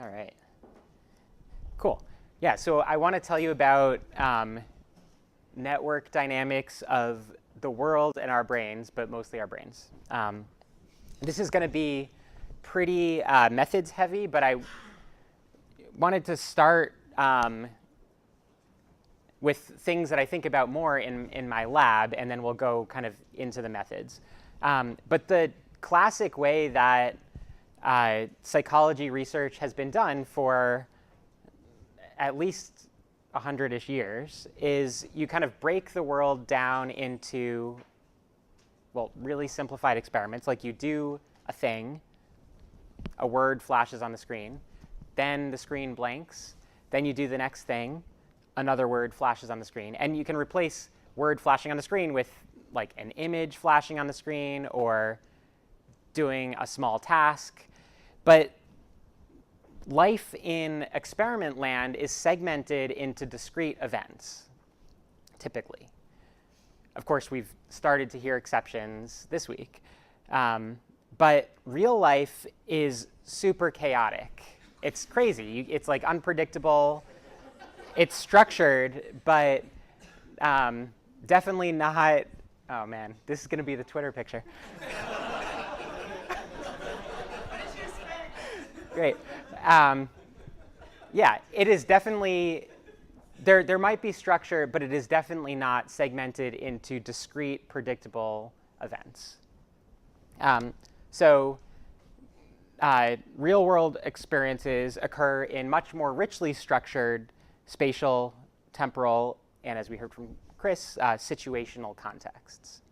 All right. Cool. Yeah, so I want to tell you about network dynamics of the world and our brains, but mostly our brains. This is going to be pretty methods heavy, but I wanted to start with things that I think about more in my lab, and then we'll go kind of into the methods. But the classic way that psychology research has been done for at least 100-ish years is you kind of break the world down into, well, really simplified experiments. Like you do a thing, a word flashes on the screen, then the screen blanks, then you do the next thing, another word flashes on the screen. And you can replace word flashing on the screen with like an image flashing on the screen or doing a small task. But life in experiment land is segmented into discrete events, typically. Of course, we've started to hear exceptions this week. But real life is super chaotic. It's crazy. It's like unpredictable. It's structured, but definitely not. Oh man, this is going to be the Twitter picture. Great. Yeah, it is definitely, there might be structure, but it is definitely not segmented into discrete, predictable events. So real-world experiences occur in much more richly structured spatial, temporal, and as we heard from Chris, situational contexts.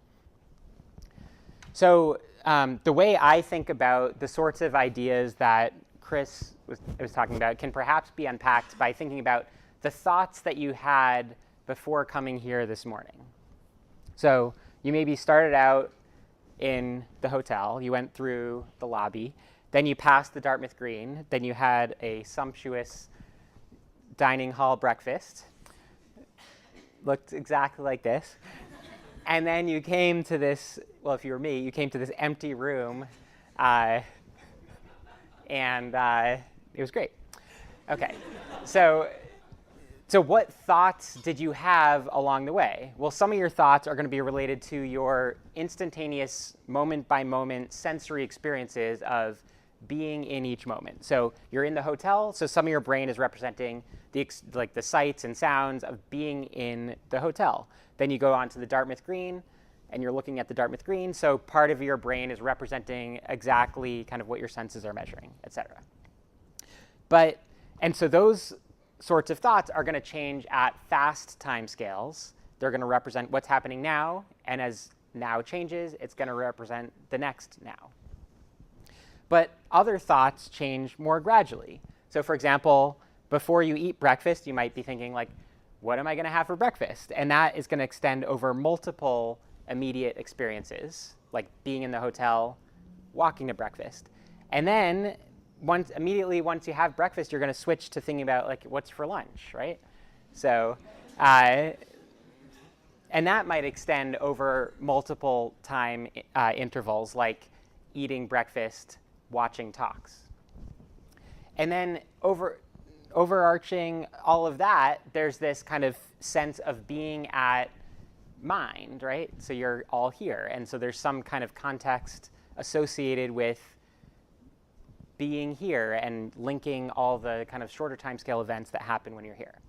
So the way I think about the sorts of ideas that Chris was talking about can perhaps be unpacked by thinking about the thoughts that you had before coming here this morning. So you maybe started out in the hotel, you went through the lobby, then you passed the Dartmouth Green, then you had a sumptuous dining hall breakfast, looked exactly like this, and then you came to this, well, if you were me, you came to this empty room, and it was great. Okay, so what thoughts did you have along the way? Well, some of your thoughts are going to be related to your instantaneous moment-by-moment sensory experiences of being in each moment. So you're in the hotel, so some of your brain is representing the sights and sounds of being in the hotel. Then you go on to the Dartmouth Green, and you're looking at the Dartmouth Green, so part of your brain is representing exactly kind of what your senses are measuring, et cetera. And so those sorts of thoughts are going to change at fast timescales. They're going to represent what's happening now, and as now changes, it's going to represent the next now. But other thoughts change more gradually. So for example, before you eat breakfast, you might be thinking like, what am I going to have for breakfast? And that is going to extend over multiple immediate experiences, like being in the hotel, walking to breakfast. And then immediately once you have breakfast, you're going to switch to thinking about like what's for lunch, right? So, and that might extend over multiple time intervals, like eating breakfast, watching talks. And then overarching all of that, there's this kind of sense of being at mind, right? So you're all here. And so there's some kind of context associated with being here and linking all the kind of shorter timescale events that happen when you're here.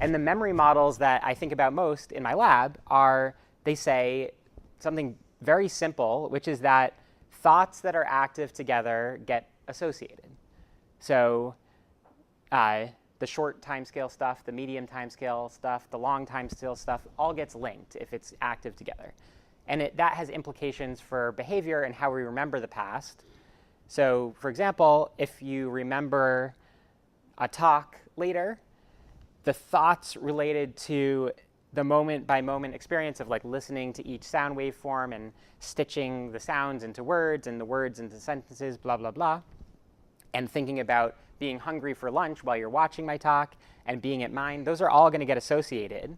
And the memory models that I think about most in my lab they say something very simple, which is that thoughts that are active together get associated. So the short timescale stuff, the medium timescale stuff, the long timescale stuff all gets linked if it's active together. And that has implications for behavior and how we remember the past. So for example, if you remember a talk later, the thoughts related to the moment-by-moment experience of like listening to each sound waveform and stitching the sounds into words and the words into sentences, blah, blah, blah, and thinking about being hungry for lunch while you're watching my talk and being at mine, those are all going to get associated.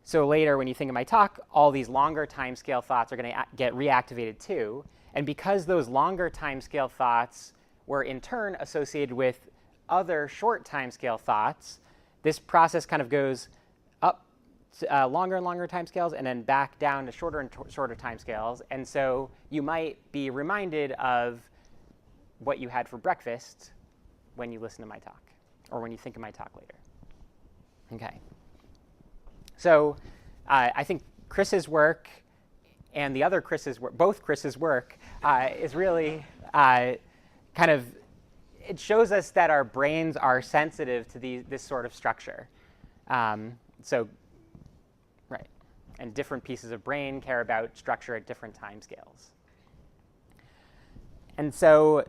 So later when you think of my talk, all these longer timescale thoughts are going to get reactivated too. And because those longer timescale thoughts were in turn associated with other short timescale thoughts, this process kind of goes up to, longer and longer timescales and then back down to shorter and shorter timescales. And so you might be reminded of what you had for breakfast when you listen to my talk or when you think of my talk later. Okay. So I think Chris's work and the other Chris's work, both Chris's work, is really kind of, it shows us that our brains are sensitive to this sort of structure. So, right. And different pieces of brain care about structure at different time scales. And so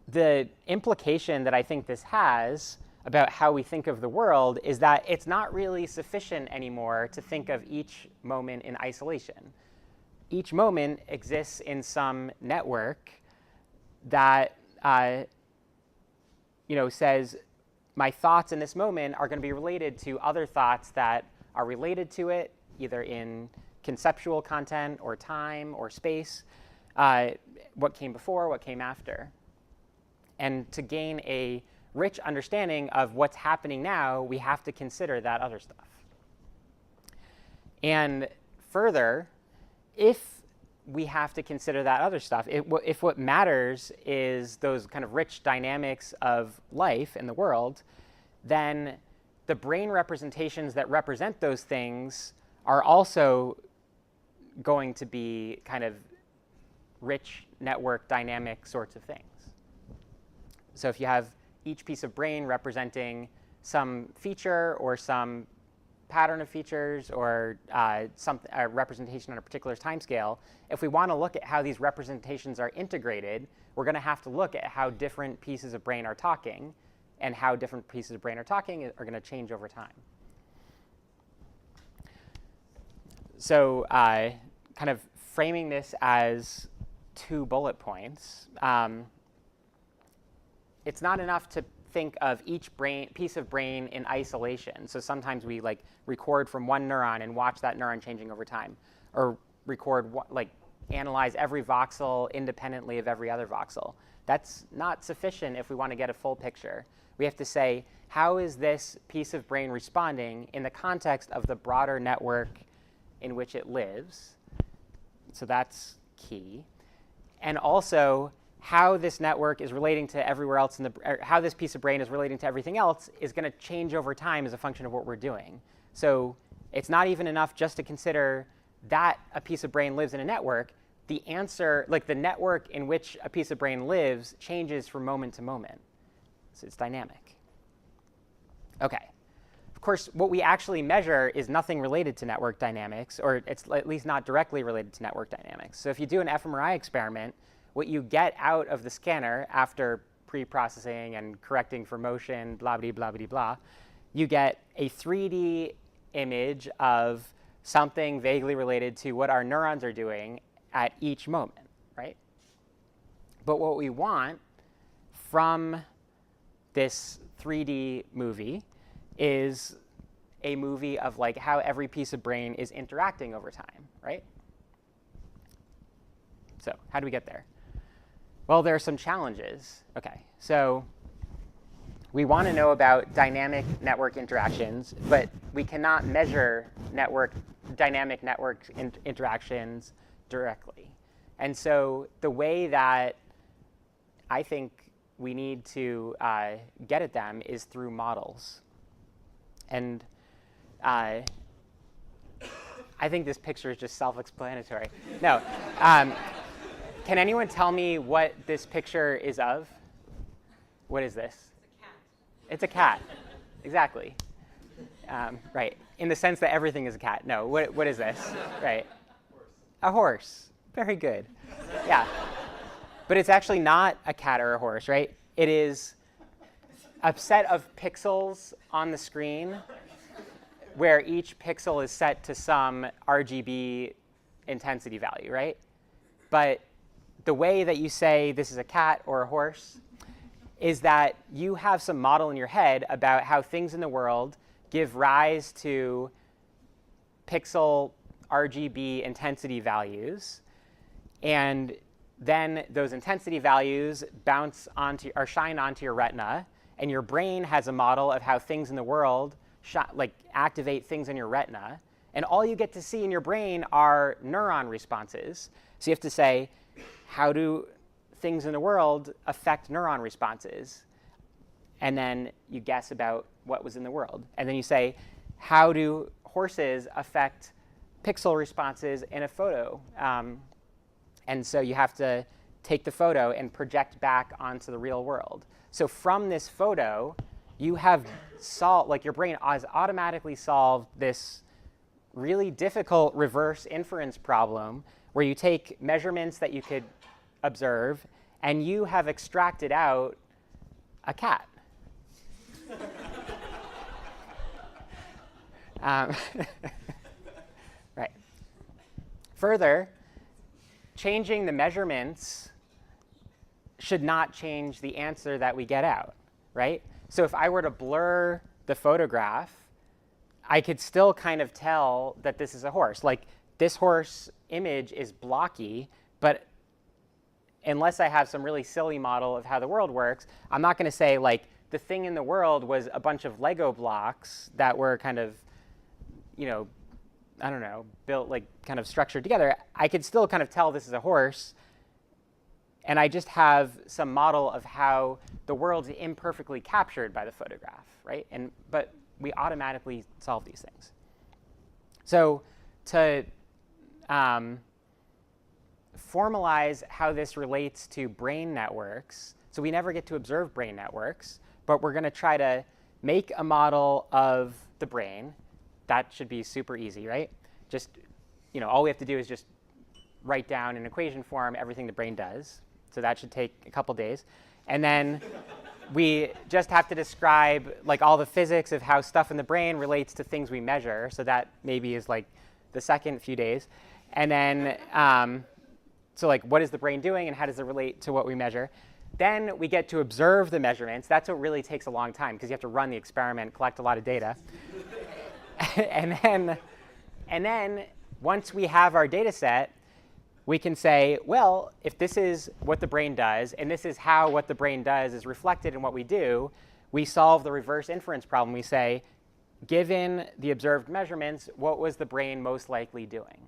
the implication that I think this has about how we think of the world is that it's not really sufficient anymore to think of each moment in isolation. Each moment exists in some network that says my thoughts in this moment are going to be related to other thoughts that are related to it, either in conceptual content or time or space, what came before, what came after. And to gain a rich understanding of what's happening now, we have to consider that other stuff. And further, if we have to consider that other stuff, if what matters is those kind of rich dynamics of life in the world, then the brain representations that represent those things are also going to be kind of rich network dynamic sorts of things. So if you have each piece of brain representing some feature or some pattern of features or a representation on a particular time scale, if we want to look at how these representations are integrated, we're going to have to look at how different pieces of brain are talking, and how different pieces of brain are talking are going to change over time. So kind of framing this as 2 bullet points, it's not enough to think of each piece of brain in isolation. So sometimes we record from one neuron and watch that neuron changing over time, or analyze every voxel independently of every other voxel. That's not sufficient if we want to get a full picture. We have to say, how is this piece of brain responding in the context of the broader network in which it lives? So that's key. And also, how this network is relating to everywhere else how this piece of brain is relating to everything else is going to change over time as a function of what we're doing. So it's not even enough just to consider that a piece of brain lives in a network. The answer, the network in which a piece of brain lives, changes from moment to moment. So it's dynamic. Okay. Of course, what we actually measure is nothing related to network dynamics, or it's at least not directly related to network dynamics. So if you do an fMRI experiment, what you get out of the scanner after pre-processing and correcting for motion, blah, blah, blah, blah, blah, you get a 3D image of something vaguely related to what our neurons are doing at each moment, right? But what we want from this 3D movie is a movie of how every piece of brain is interacting over time, right? So how do we get there? Well, there are some challenges. Okay, so we want to know about dynamic network interactions, but we cannot measure dynamic network interactions directly. And so the way that I think we need to get at them is through models. And I think this picture is just self-explanatory. No. Can anyone tell me what this picture is of? What is this? It's a cat. It's a cat. Exactly. Right. In the sense that everything is a cat. No. What is this? Right. Horse. A horse. Very good. Yeah. But it's actually not a cat or a horse, right? It is a set of pixels on the screen where each pixel is set to some RGB intensity value, right? But the way that you say this is a cat or a horse is that you have some model in your head about how things in the world give rise to pixel RGB intensity values, and then those intensity values bounce onto or shine onto your retina, and your brain has a model of how things in the world like activate things in your retina, and all you get to see in your brain are neuron responses. So you have to say, how do things in the world affect neuron responses? And then you guess about what was in the world. And then you say, how do horses affect pixel responses in a photo? And so you have to take the photo and project back onto the real world. So from this photo, you have solved, like your brain has automatically solved this really difficult reverse inference problem where you take measurements that you could observe and you have extracted out a cat. Right. Further, changing the measurements should not change the answer that we get out, right? So if I were to blur the photograph, I could still kind of tell that this is a horse. Like, this horse image is blocky, but unless I have some really silly model of how the world works, I'm not going to say, like, the thing in the world was a bunch of Lego blocks that were kind of, you know, I don't know, built, like, kind of structured together. I could still kind of tell this is a horse, and I just have some model of how the world's imperfectly captured by the photograph, right? But we automatically solve these things. So to formalize how this relates to brain networks, so we never get to observe brain networks, but we're going to try to make a model of the brain. That should be super easy, right? Just, you know, all we have to do is just write down in equation form everything the brain does. So that should take a couple days. And then we just have to describe, like, all the physics of how stuff in the brain relates to things we measure. So that maybe is like the second few days. And then, so like, what is the brain doing and how does it relate to what we measure? Then we get to observe the measurements. That's what really takes a long time because you have to run the experiment, collect a lot of data. and then once we have our data set, we can say, well, if this is what the brain does, and this is how what the brain does is reflected in what we do, we solve the reverse inference problem. We say, given the observed measurements, what was the brain most likely doing?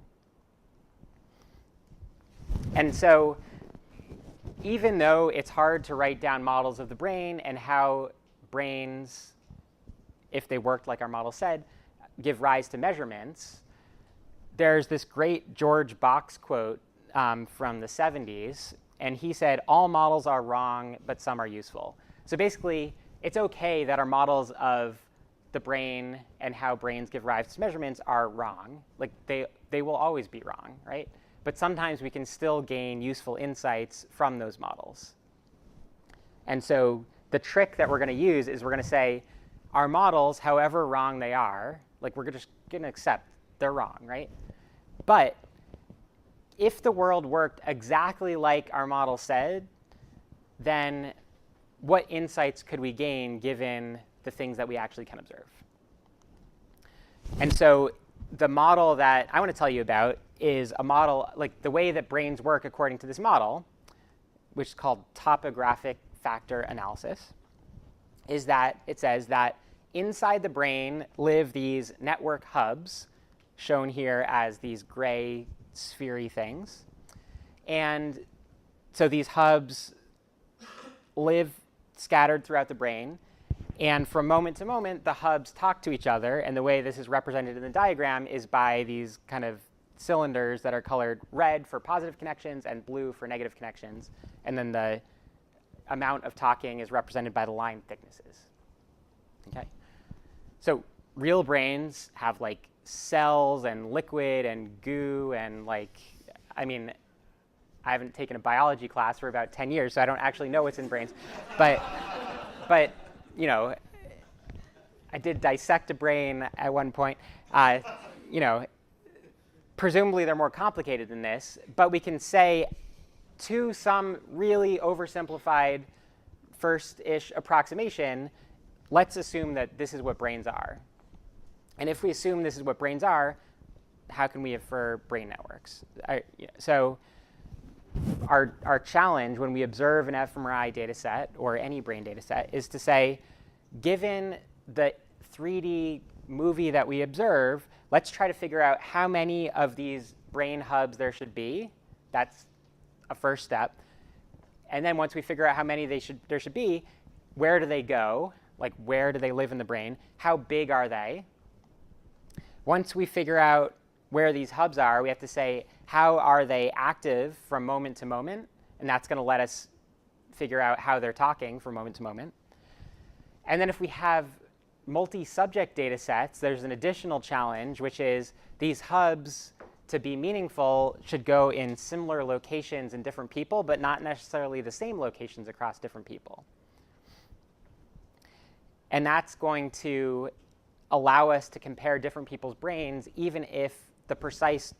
And so even though it's hard to write down models of the brain and how brains, if they worked like our model said, give rise to measurements, there's this great George Box quote from the 70s, and he said, all models are wrong, but some are useful. So basically, it's OK that our models of the brain and how brains give rise to measurements are wrong. Like, they will always be wrong, right? But sometimes we can still gain useful insights from those models. And so the trick that we're going to use is we're going to say, our models, however wrong they are, like, we're just going to accept they're wrong, right? But if the world worked exactly like our model said, then what insights could we gain given the things that we actually can observe? And so the model that I want to tell you about is a model, like the way that brains work according to this model, which is called topographic factor analysis, is that it says that inside the brain live these network hubs, shown here as these gray sphere-y things. And so these hubs live scattered throughout the brain. And from moment to moment, the hubs talk to each other. And the way this is represented in the diagram is by these kind of cylinders that are colored red for positive connections and blue for negative connections. And then the amount of talking is represented by the line thicknesses. Okay? So real brains have, like, cells and liquid and goo and, like, I mean, I haven't taken a biology class for about 10 years, so I don't actually know what's in brains. But you know, I did dissect a brain at one point. You know, presumably they're more complicated than this, but we can say to some really oversimplified first-ish approximation, let's assume that this is what brains are. And if we assume this is what brains are, how can we infer brain networks? So our challenge when we observe an fMRI data set or any brain data set is to say, given the 3D movie that we observe, let's try to figure out how many of these brain hubs there should be. That's a first step. And then once we figure out how many there should be, where do they go? Like, where do they live in the brain? How big are they? Once we figure out where these hubs are, we have to say, how are they active from moment to moment? And that's going to let us figure out how they're talking from moment to moment. And then if we have multi-subject data sets, there's an additional challenge, which is these hubs, to be meaningful, should go in similar locations in different people, but not necessarily the same locations across different people. And that's going to allow us to compare different people's brains, even if the precise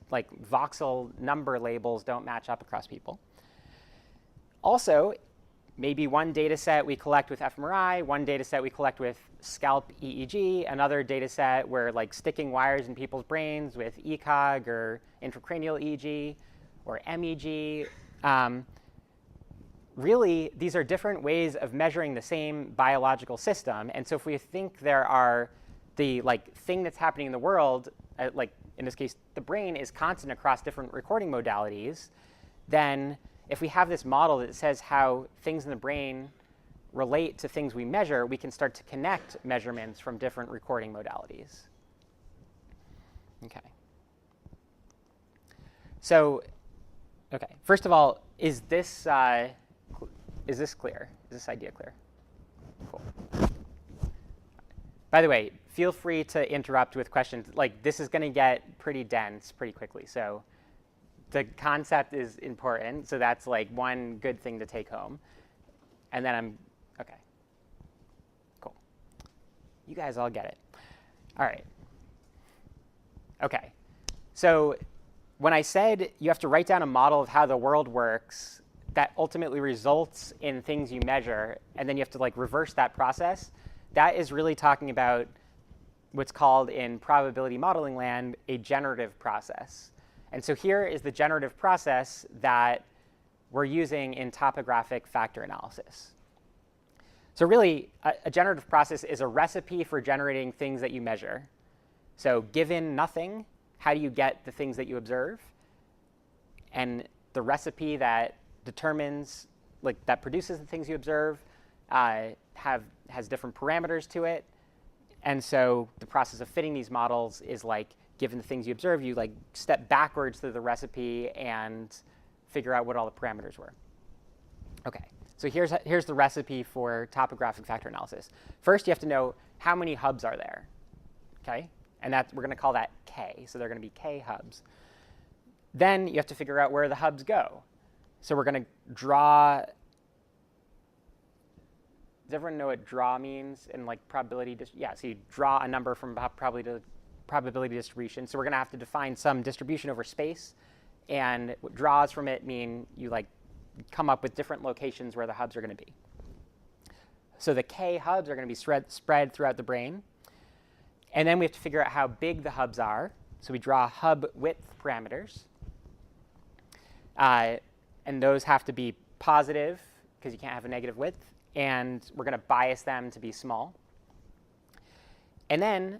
voxel number labels don't match up across people. Also, maybe one data set we collect with fMRI, one data set we collect with scalp EEG, another data set we're sticking wires in people's brains with ECOG or intracranial EEG or MEG. Really, these are different ways of measuring the same biological system. And so if we think there are the thing that's happening in the world, in this case, the brain is constant across different recording modalities, then if we have this model that says how things in the brain relate to things we measure, we can start to connect measurements from different recording modalities. Okay. So, okay, first of all, is this clear? Is this idea clear? Cool. By the way, feel free to interrupt with questions. This is going to get pretty dense pretty quickly. So the concept is important. So that's one good thing to take home. And then OK. Cool. You guys all get it. All right. OK. So when I said you have to write down a model of how the world works that ultimately results in things you measure, and then you have to reverse that process, that is really talking about what's called in probability modeling land a generative process. And so here is the generative process that we're using in topographic factor analysis. So really, a generative process is a recipe for generating things that you measure. So given nothing, how do you get the things that you observe? And the recipe that determines, that produces the things you observe has different parameters to it. And so the process of fitting these models is given the things you observe, you step backwards through the recipe and figure out what all the parameters were. OK, so here's the recipe for topographic factor analysis. First, you have to know how many hubs are there. OK, and we're going to call that K. So they're going to be K hubs. Then you have to figure out where the hubs go. So we're going to draw. Does everyone know what draw means in probability? Yeah, so you draw a number from probability distribution. So we're going to have to define some distribution over space. And what draws from it mean you come up with different locations where the hubs are going to be. So the K hubs are going to be spread throughout the brain. And then we have to figure out how big the hubs are. So we draw hub width parameters. And those have to be positive, because you can't have a negative width. And we're going to bias them to be small. And then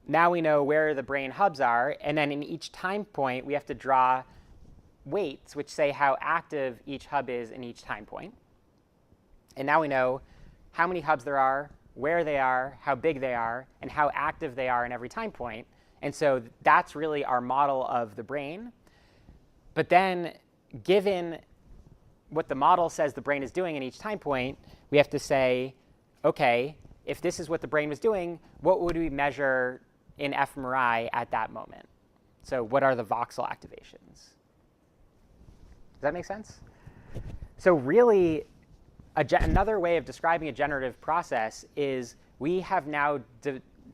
now we know where the brain hubs are. And then in each time point, we have to draw weights, which say how active each hub is in each time point. And now we know how many hubs there are, where they are, how big they are, and how active they are in every time point. And so that's really our model of the brain. But then, given what the model says the brain is doing in each time point, we have to say, OK, if this is what the brain was doing, what would we measure in fMRI at that moment? So what are the voxel activations? Does that make sense? So really, another way of describing a generative process is we have now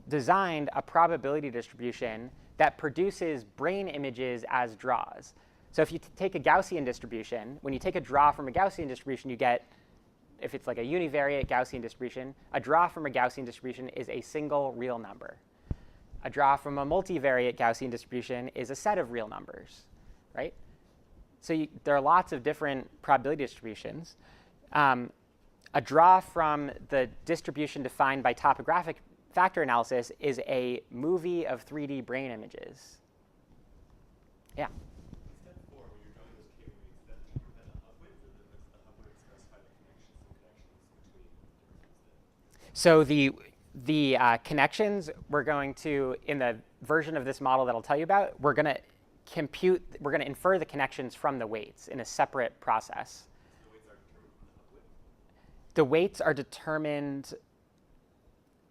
designed a probability distribution that produces brain images as draws. So if you take a Gaussian distribution, when you take a draw from a Gaussian distribution, you get, if it's a univariate Gaussian distribution, a draw from a Gaussian distribution is a single real number. A draw from a multivariate Gaussian distribution is a set of real numbers, right? So there are lots of different probability distributions. A draw from the distribution defined by topographic factor analysis is a movie of 3D brain images. Yeah? Step 4, when you're drawing those K weights, that increment the hub width, or does the hub width specify the connections between different? So the connections, we're going to, in the version of this model that I'll tell you about, we're going to infer the connections from the weights in a separate process. The weights are determined.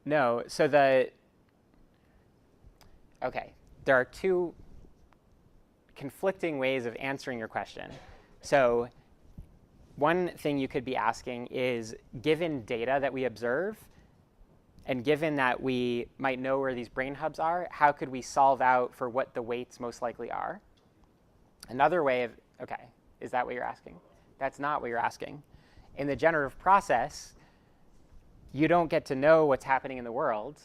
No, so okay, there are two conflicting ways of answering your question. So one thing you could be asking is, given data that we observe, and given that we might know where these brain hubs are, how could we solve out for what the weights most likely are? Another way of, okay, is that what you're asking? That's not what you're asking. In the generative process, you don't get to know what's happening in the world.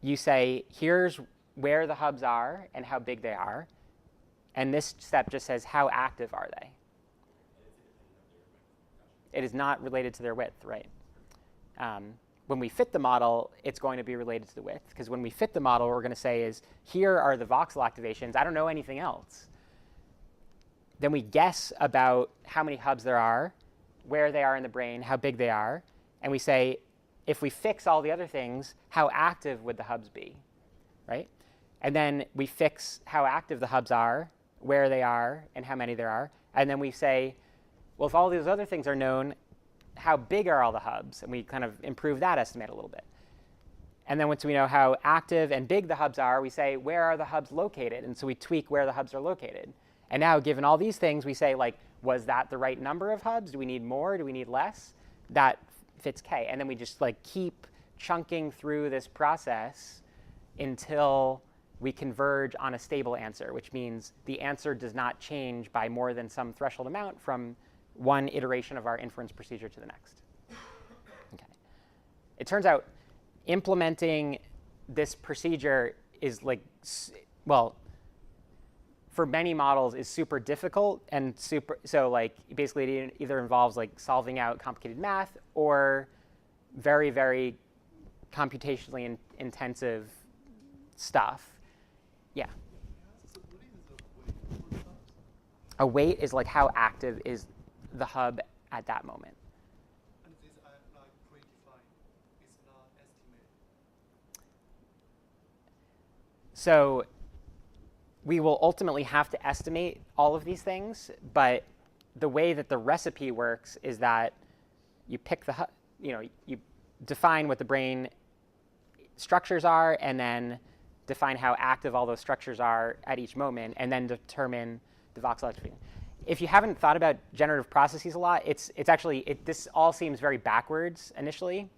You say, here's where the hubs are and how big they are. And this step just says, how active are they? It is not related to their width, right? When we fit the model, it's going to be related to the width. Because when we fit the model, what we're going to say is, here are the voxel activations. I don't know anything else. Then we guess about how many hubs there are, where they are in the brain, how big they are, and we say, if we fix all the other things, how active would the hubs be, right? And then we fix how active the hubs are, where they are, and how many there are, and then we say, well, if all these other things are known, how big are all the hubs? And we kind of improve that estimate a little bit. And then once we know how active and big the hubs are, we say, where are the hubs located? And so we tweak where the hubs are located. And now, given all these things, we say, like, was that the right number of hubs? Do we need more? Do we need less? That fits K. And then we just like keep chunking through this process until we converge on a stable answer, which means the answer does not change by more than some threshold amount from one iteration of our inference procedure to the next. Okay. It turns out implementing this procedure is like, well, for many models is super difficult and so like basically it either involves like solving out complicated math or very, very computationally intensive stuff. Yeah. A weight is like how active is the hub at that moment. And these are like predefined. It's not estimated. So we will ultimately have to estimate all of these things, but the way that the recipe works is that you pick the, you define what the brain structures are, and then define how active all those structures are at each moment, and then determine the voxel activity. If you haven't thought about generative processes a lot, it's actually, this all seems very backwards initially,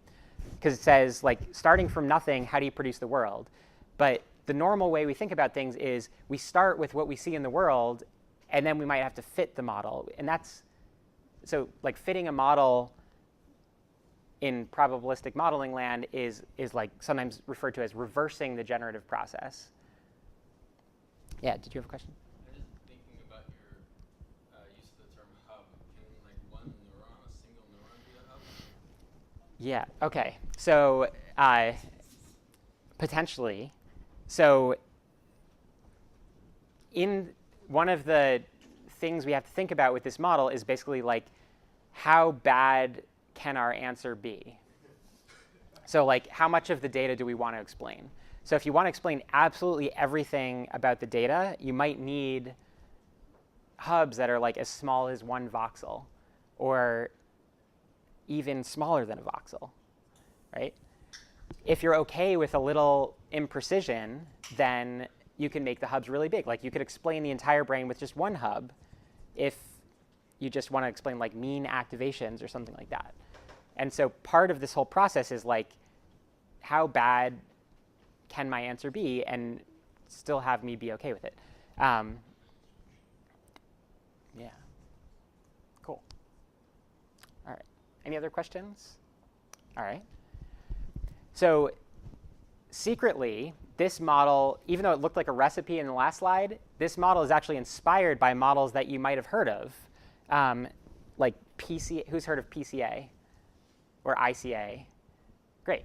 because it says, like, starting from nothing, how do you produce the world? But the normal way we think about things is we start with what we see in the world, and then we might have to fit the model. And that's, so like fitting a model in probabilistic modeling land is like sometimes referred to as reversing the generative process. Yeah, did you have a question? I'm just thinking about your use of the term hub. Can like one neuron, a single neuron be a hub? Yeah, okay. So potentially. So in one of the things we have to think about with this model is basically like, how bad can our answer be? So like, how much of the data do we want to explain? So if you want to explain absolutely everything about the data, you might need hubs that are like as small as 1 voxel, or even smaller than a voxel, right? If you're OK with a little imprecision, then you can make the hubs really big. Like you could explain the entire brain with just 1 hub if you just want to explain like mean activations or something like that. And so part of this whole process is like, how bad can my answer be and still have me be OK with it? Yeah. Cool. All right. Any other questions? All right. So secretly, this model, even though it looked like a recipe in the last slide, this model is actually inspired by models that you might have heard of, like PCA. Who's heard of PCA or ICA? Great.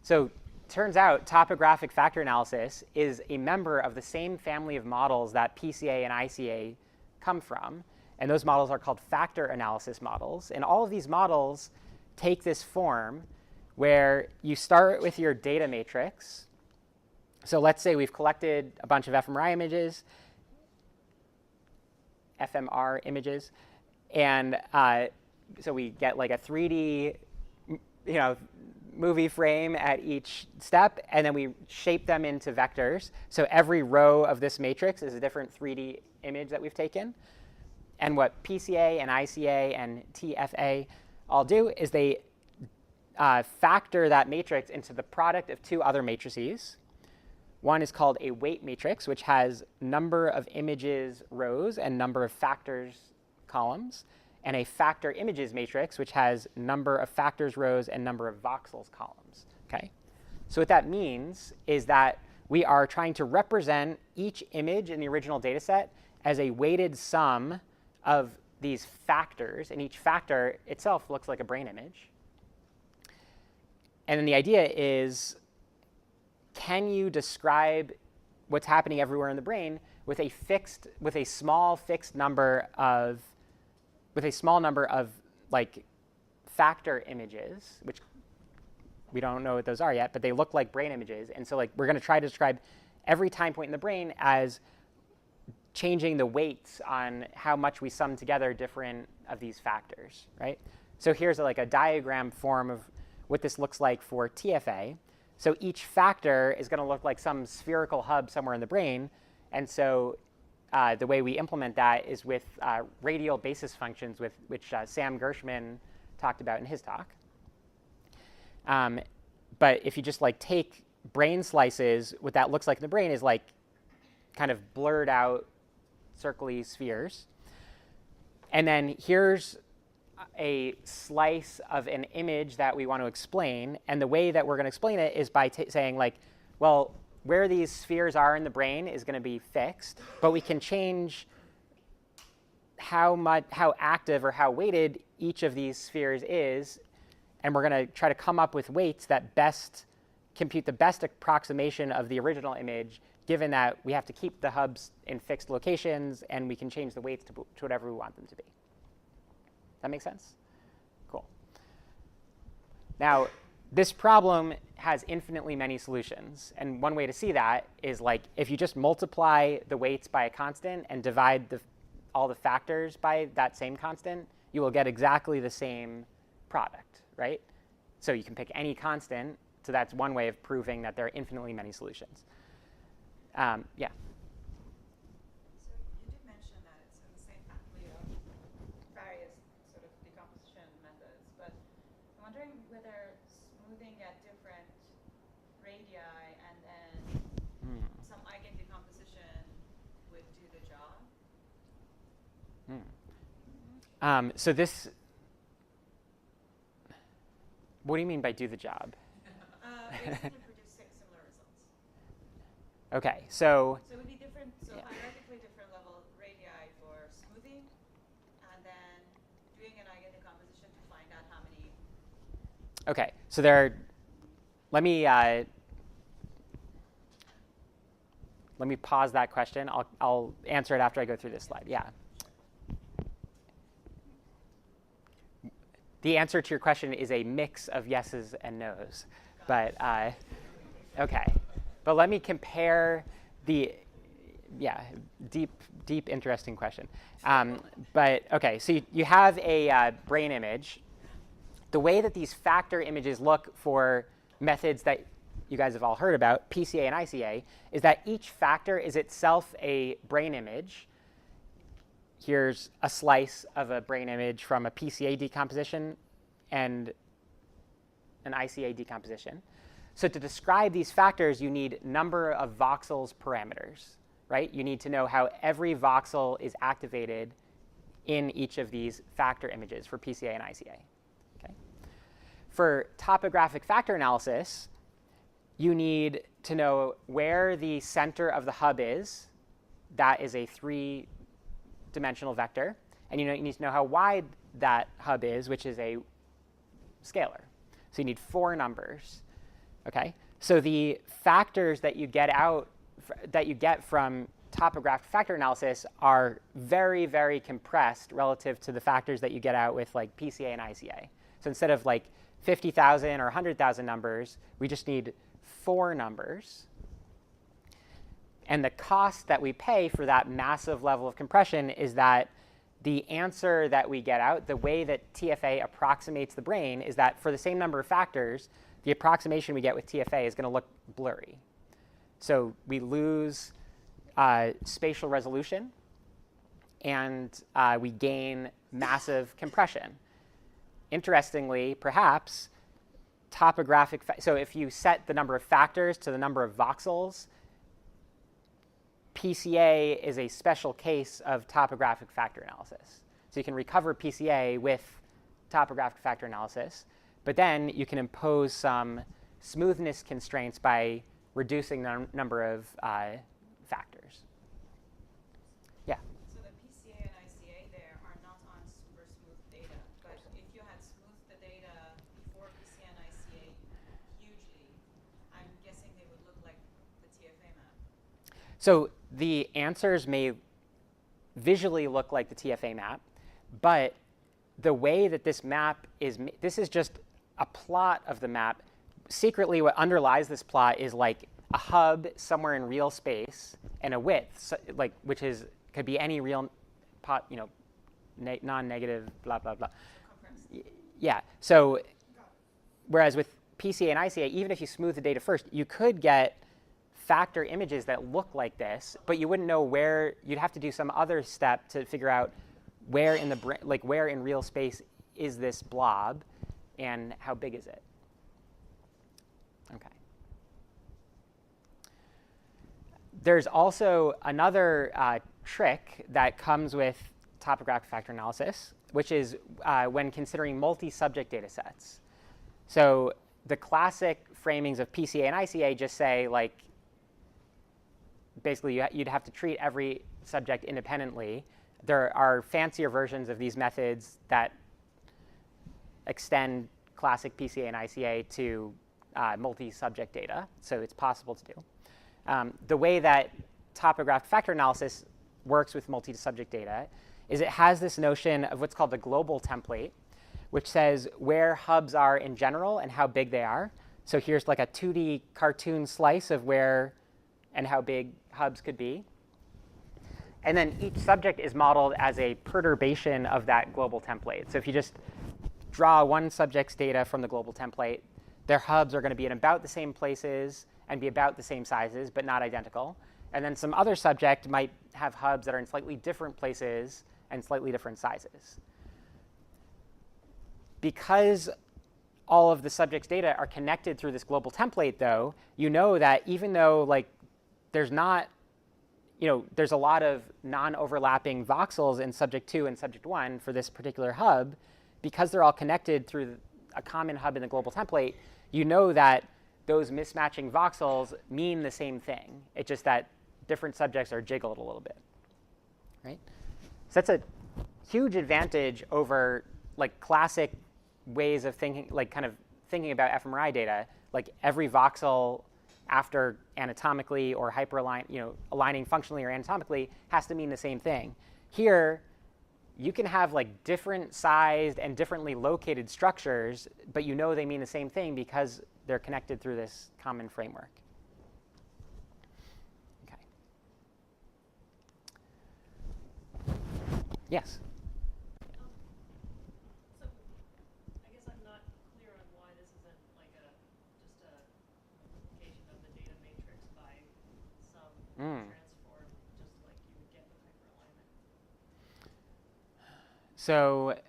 So turns out topographic factor analysis is a member of the same family of models that PCA and ICA come from. And those models are called factor analysis models. And all of these models take this form where you start with your data matrix. So let's say we've collected a bunch of fMRI images, and so we get like a 3D, movie frame at each step, and then we shape them into vectors. So every row of this matrix is a different 3D image that we've taken. And what PCA and ICA and TFA all do is they factor that matrix into the product of two other matrices. One is called a weight matrix, which has number of images rows and number of factors columns, and a factor images matrix, which has number of factors rows and number of voxels columns. Okay? So what that means is that we are trying to represent each image in the original data set as a weighted sum of these factors, and each factor itself looks like a brain image. And then the idea is, can you describe what's happening everywhere in the brain with a small number of like factor images, which we don't know what those are yet, but they look like brain images. And so like we're going to try to describe every time point in the brain as changing the weights on how much we sum together different of these factors, right? So here's like a diagram form of what this looks like for TFA. So each factor is going to look like some spherical hub somewhere in the brain. And so the way we implement that is with radial basis functions, which Sam Gershman talked about in his talk. But if you just like take brain slices, what that looks like in the brain is like kind of blurred out circly spheres. And then here's a slice of an image that we want to explain. And the way that we're going to explain it is by saying like, well, where these spheres are in the brain is going to be fixed, but we can change how active or how weighted each of these spheres is. And we're going to try to come up with weights that best compute the best approximation of the original image, given that we have to keep the hubs in fixed locations and we can change the weights to whatever we want them to be. That make sense? Cool. Now, this problem has infinitely many solutions. And one way to see that is like if you just multiply the weights by a constant and divide all the factors by that same constant, you will get exactly the same product, right? So you can pick any constant. So that's one way of proving that there are infinitely many solutions. Yeah. So you did mention that it's in the same family of various sort of decomposition methods, but I'm wondering whether smoothing at different radii and then some eigendecomposition would do the job. So this, what do you mean by do the job? Basically produce similar results. Okay, so So it would be different, so hierarchically different level radii for smoothing, and then doing an eigendecomposition to find out how many. okay, so let me pause that question. I'll answer it after I go through this slide. Yeah. The answer to your question is a mix of yeses and nos. But okay, but let me compare deep, interesting question. But okay, so you have a brain image. The way that these factor images look for methods that you guys have all heard about, PCA and ICA, is that each factor is itself a brain image. Here's a slice of a brain image from a PCA decomposition and an ICA decomposition. So to describe these factors, you need number of voxels parameters, right? You need to know how every voxel is activated in each of these factor images for PCA and ICA. Okay? For topographic factor analysis, you need to know where the center of the hub is. That is a 3-dimensional vector. And you need to know how wide that hub is, which is a scalar. So you need 4 numbers. Okay? So the factors that you get from topographic factor analysis are very, very compressed relative to the factors that you get out with like PCA and ICA. So instead of like 50,000 or 100,000 numbers, we just need 4 numbers. And the cost that we pay for that massive level of compression is that the answer that we get out, the way that TFA approximates the brain, is that for the same number of factors, the approximation we get with TFA is going to look blurry. So we lose spatial resolution, and we gain massive compression. Interestingly, perhaps, topographic, so if you set the number of factors to the number of voxels, PCA is a special case of topographic factor analysis. So you can recover PCA with topographic factor analysis, but then you can impose some smoothness constraints by reducing the number of factors. Yeah? So the PCA and ICA there are not on super smooth data, but if you had smoothed the data before PCA and ICA hugely, I'm guessing they would look like the TFA map. So the answers may visually look like the TFA map, but the way that this map is, this is just a plot of the map. Secretly, what underlies this plot is like a hub somewhere in real space and a width, so, like which is could be any real, non-negative, blah blah blah. Yeah. So, whereas with PCA and ICA, even if you smooth the data first, you could get factor images that look like this, but you wouldn't know where. You'd have to do some other step to figure out where in the where in real space is this blob, and how big is it. Okay. There's also another trick that comes with topographic factor analysis, which is when considering multi-subject data sets. So the classic framings of PCA and ICA just say, like, basically you'd have to treat every subject independently. There are fancier versions of these methods that extend classic PCA and ICA to multi-subject data, so it's possible to do. The way that topographic factor analysis works with multi-subject data is it has this notion of what's called the global template, which says where hubs are in general and how big they are. So here's like a 2D cartoon slice of where and how big hubs could be. And then each subject is modeled as a perturbation of that global template. So if you just draw one subject's data from the global template, their hubs are going to be in about the same places and be about the same sizes, but not identical. And then some other subject might have hubs that are in slightly different places and slightly different sizes. Because all of the subject's data are connected through this global template, though, you know that even though like there's not, there's a lot of non-overlapping voxels in subject 2 and subject 1 for this particular hub, because they're all connected through a common hub in the global template, you know that those mismatching voxels mean the same thing. It's just that different subjects are jiggled a little bit, right? So that's a huge advantage over like classic ways of thinking, like kind of thinking about fMRI data. Like every voxel after anatomically or aligning functionally or anatomically has to mean the same thing. Here, you can have like different sized and differently located structures, but you know they mean the same thing because they're connected through this common framework. Okay. Yes? So I guess I'm not clear on why this isn't like just a multiplication of the data matrix by some transform, just like you would get with hyperalignment. So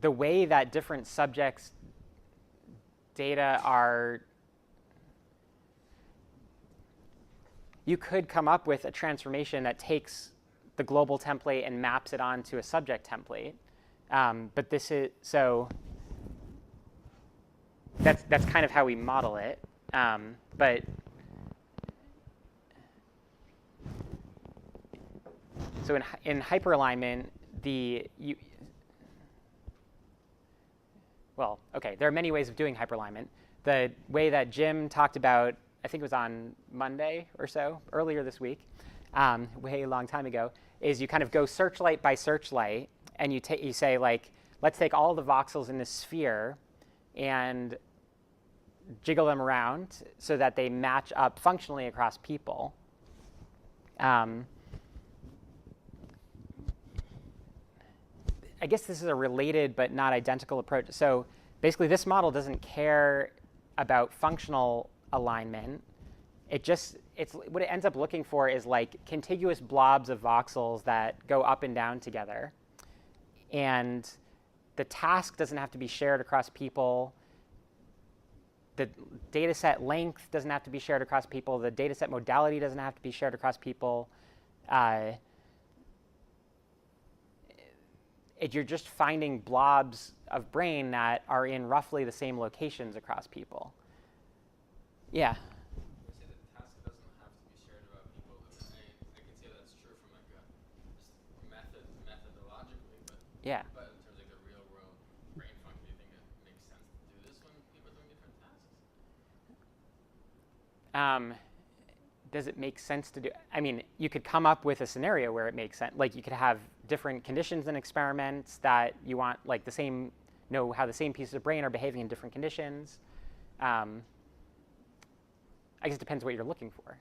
the way that different subjects' data are, you could come up with a transformation that takes the global template and maps it onto a subject template. But this is, so that's kind of how we model it. But so in hyperalignment, well, okay, there are many ways of doing hyperalignment. The way that Jim talked about, I think it was on Monday or so, earlier this week, way a long time ago, is you kind of go searchlight by searchlight, and you say, like, let's take all the voxels in this sphere and jiggle them around so that they match up functionally across people. I guess this is a related but not identical approach. So basically, this model doesn't care about functional alignment. It's what it ends up looking for is like contiguous blobs of voxels that go up and down together. And the task doesn't have to be shared across people. The data set length doesn't have to be shared across people. The data set modality doesn't have to be shared across people. You're just finding blobs of brain that are in roughly the same locations across people. Yeah. You say the task doesn't have to be shared about people. I can say that's true from like just methodologically, but Yeah. But in terms of the real world brain function, do you think it makes sense to do this when people are doing different tasks? Does it make sense to do? I mean, you could come up with a scenario where it makes sense. Like you could have different conditions in experiments that you want, like know how the same pieces of brain are behaving in different conditions. I guess it depends what you're looking for.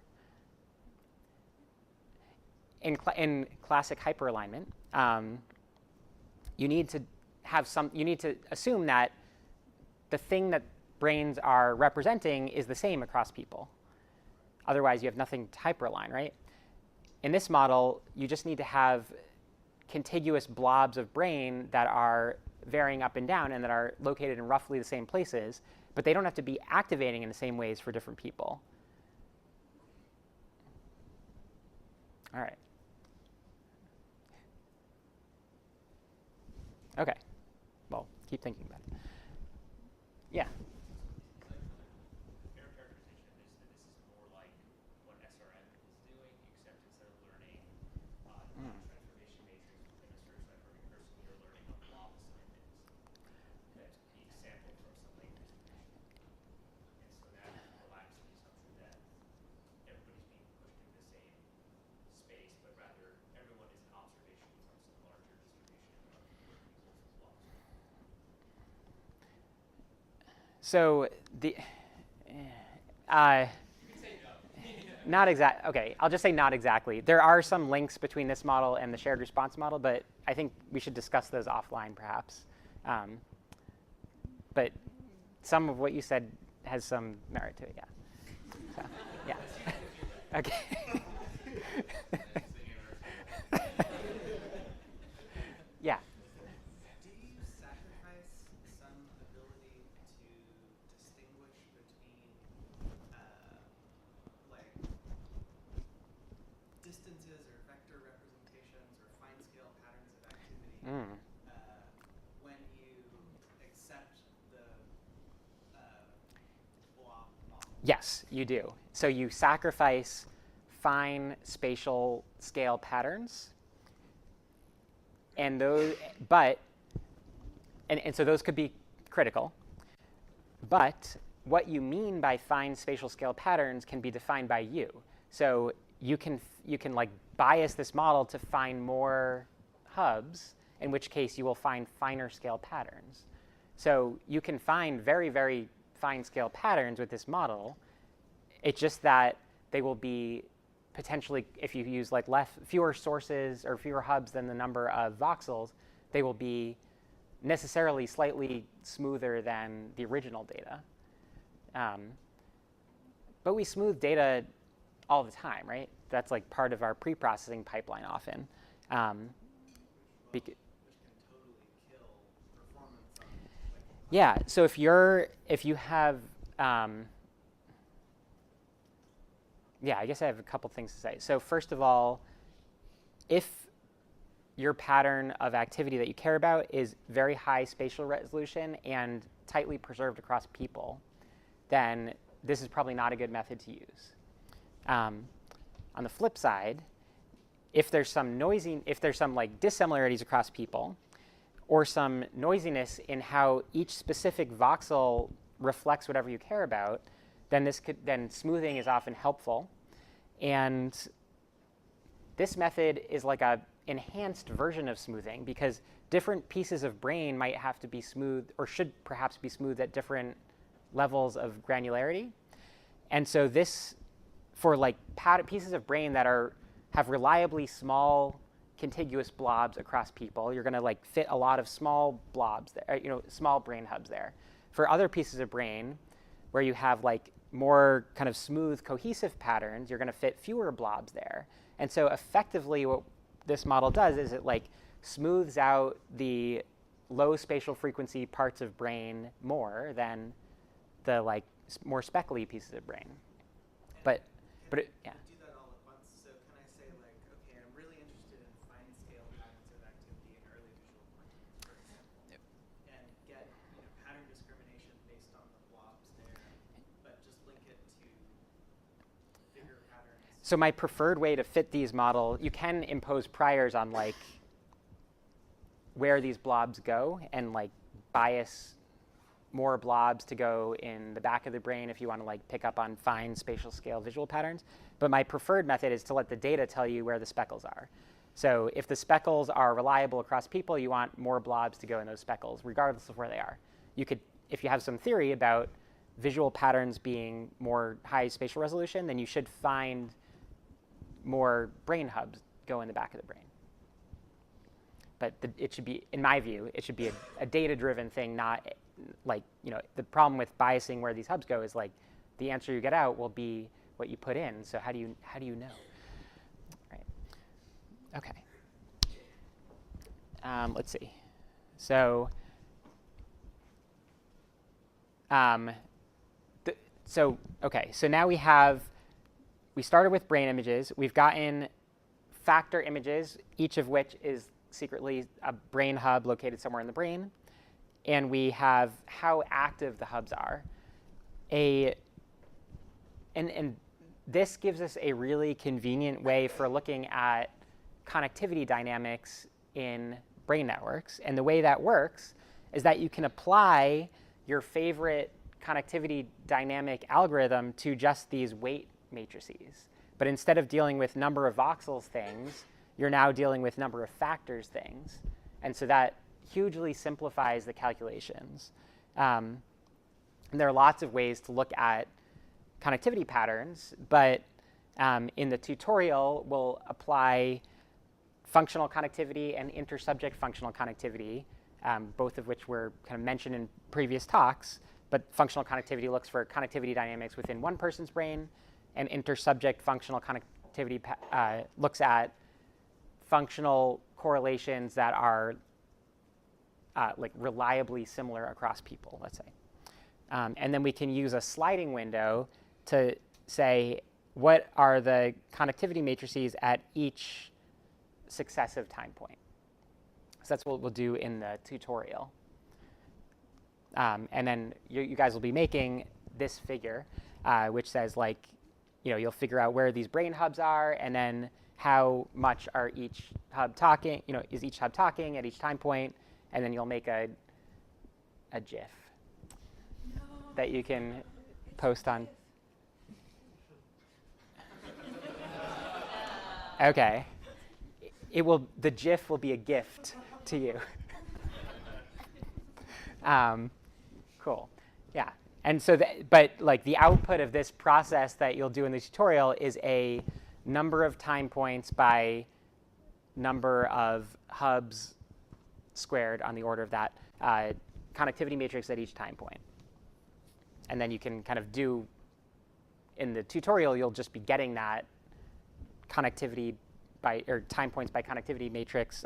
In classic hyperalignment, you need to assume that the thing that brains are representing is the same across people. Otherwise, you have nothing to hyperalign, right? In this model, you just need to have contiguous blobs of brain that are varying up and down and that are located in roughly the same places, but they don't have to be activating in the same ways for different people. All right. Okay. Well, keep thinking about it. Yeah. Fair characterization is that this is more like what SRM is doing, except instead of learning transformation matrix within a search network person, you're learning a blob assignments that being sampled from some length distribution. And so that relaxes the assumption that everybody's being pushed into the same space, but rather everyone is an observation from some larger distribution of where people's blobs are. So not exact. Okay, I'll just say not exactly. There are some links between this model and the shared response model, but I think we should discuss those offline, perhaps. But some of what you said has some merit to it. Yeah. So, yeah. Okay. Yeah. Do you sacrifice some ability to distinguish between like distances or vector representations or fine-scale patterns of activity when you accept the blob model? Yes, you do. So you sacrifice fine spatial scale patterns, and those, and so those could be critical. But what you mean by fine spatial scale patterns can be defined by you. So you can like bias this model to find more hubs, in which case you will find finer scale patterns. So you can find very, very fine scale patterns with this model. It's just that they will be potentially, if you use like fewer sources or fewer hubs than the number of voxels, they will be necessarily slightly smoother than the original data. But we smooth data all the time, right? That's like part of our pre-processing pipeline often. Which can totally kill performance on like Yeah, so if you have, yeah, I guess I have a couple things to say. So first of all, if your pattern of activity that you care about is very high spatial resolution and tightly preserved across people, then this is probably not a good method to use. On the flip side, if there's some like dissimilarities across people, or some noisiness in how each specific voxel reflects whatever you care about, then smoothing is often helpful. And this method is like a enhanced version of smoothing, because different pieces of brain might have to be smooth, or should perhaps be smooth at different levels of granularity. And so this, for like pieces of brain that have reliably small contiguous blobs across people, you're going to like fit a lot of small blobs there, small brain hubs there. For other pieces of brain where you have like more kind of smooth cohesive patterns, you're going to fit fewer blobs there. And so effectively what this model does is it like smooths out the low spatial frequency parts of brain more than the like more speckly pieces of brain. But yeah. Do that all at once. So can I say like, okay, I'm really interested in fine scale patterns of activity in early visual cortex, for example, and get pattern discrimination based on the blobs there, but just link it to bigger patterns. So my preferred way to fit these models, you can impose priors on like where these blobs go and like bias more blobs to go in the back of the brain if you want to like pick up on fine spatial scale visual patterns. But my preferred method is to let the data tell you where the speckles are. So if the speckles are reliable across people, you want more blobs to go in those speckles, regardless of where they are. You could, if you have some theory about visual patterns being more high spatial resolution, then you should find more brain hubs go in the back of the brain. But it should be, in my view, it should be a data-driven thing, not like, the problem with biasing where these hubs go is like the answer you get out will be what you put in. So how do you know? Right. Okay. Let's see. So so now we started with brain images. We've gotten factor images, each of which is secretly a brain hub located somewhere in the brain. And we have how active the hubs are. And this gives us a really convenient way for looking at connectivity dynamics in brain networks. And the way that works is that you can apply your favorite connectivity dynamic algorithm to just these weight matrices. But instead of dealing with number of voxels things, you're now dealing with number of factors things. And so that hugely simplifies the calculations. And there are lots of ways to look at connectivity patterns, but in the tutorial, we'll apply functional connectivity and intersubject functional connectivity, both of which were kind of mentioned in previous talks. But functional connectivity looks for connectivity dynamics within one person's brain, and intersubject functional connectivity looks at functional correlations that are like reliably similar across people, let's say. And then we can use a sliding window to say what are the connectivity matrices at each successive time point. So that's what we'll do in the tutorial. And then you guys will be making this figure, which says like, you'll figure out where these brain hubs are, and then how much are each hub talking, is each hub talking at each time point, and then you'll make a GIF that you can post on. Okay. The GIF will be a gift to you. Cool. Yeah. And so, but like the output of this process that you'll do in the tutorial is a number of time points by number of hubs squared on the order of that connectivity matrix at each time point. And then you can kind of do, in the tutorial, you'll just be getting that connectivity or time points by connectivity matrix